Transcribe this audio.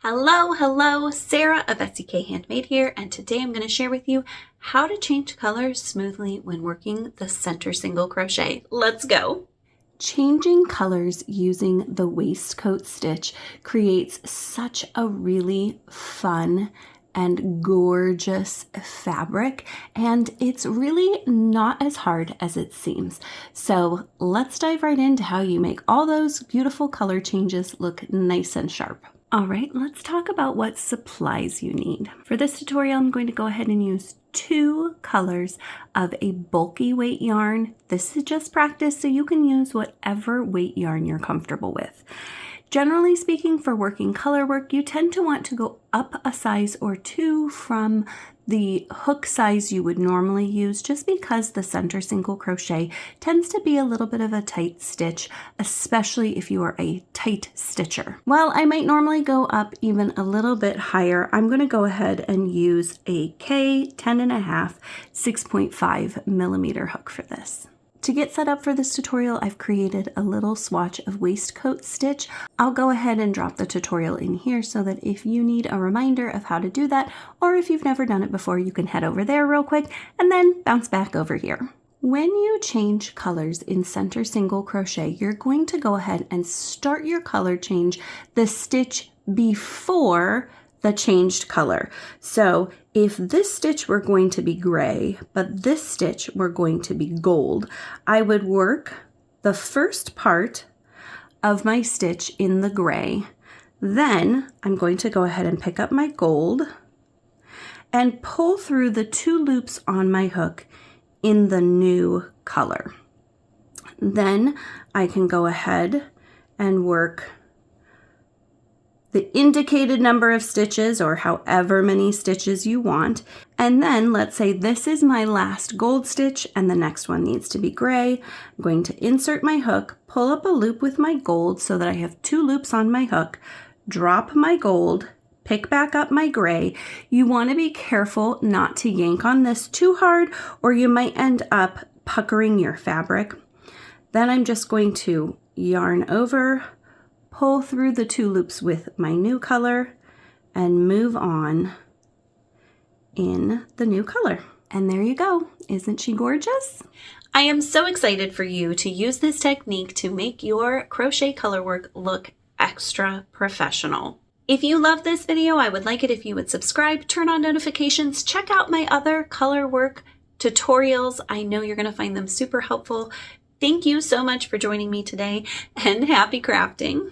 Hello, Sarah of SEK Handmade here, and today I'm going to share with you how to change colors smoothly when working the center single crochet. Let's go! Changing colors using the waistcoat stitch creates such a really fun and gorgeous fabric, and it's really not as hard as it seems. So let's dive right into how you make all those beautiful color changes look nice and sharp. All right, let's talk about what supplies you need. For this tutorial, I'm going to go ahead and use 2 colors of a bulky weight yarn. This is just practice, so you can use whatever weight yarn you're comfortable with. Generally speaking, for working color work, you tend to want to go up a size or 2 from the hook size you would normally use, just because the center single crochet tends to be a little bit of a tight stitch, especially if you are a tight stitcher. While I might normally go up even a little bit higher, I'm going to go ahead and use a K 10.5 6.5 millimeter hook for this. To get set up for this tutorial, I've created a little swatch of waistcoat stitch. I'll go ahead and drop the tutorial in here so that if you need a reminder of how to do that, or if you've never done it before, you can head over there real quick and then bounce back over here. When you change colors in center single crochet, you're going to go ahead and start your color change the stitch before the changed color. So if this stitch were going to be gray, but this stitch were going to be gold, I would work the first part of my stitch in the gray. Then I'm going to go ahead and pick up my gold and pull through the 2 loops on my hook in the new color. Then I can go ahead and work the indicated number of stitches, or however many stitches you want. And then let's say this is my last gold stitch and the next one needs to be gray. I'm going to insert my hook, pull up a loop with my gold so that I have 2 loops on my hook, drop my gold, pick back up my gray. You want to be careful not to yank on this too hard, or you might end up puckering your fabric. Then I'm just going to yarn over, pull through the 2 loops with my new color, and move on in the new color. And there you go. Isn't she gorgeous? I am so excited for you to use this technique to make your crochet color work look extra professional. If you love this video, I would like it if you would subscribe, turn on notifications, check out my other color work tutorials. I know you're going to find them super helpful. Thank you so much for joining me today, and happy crafting.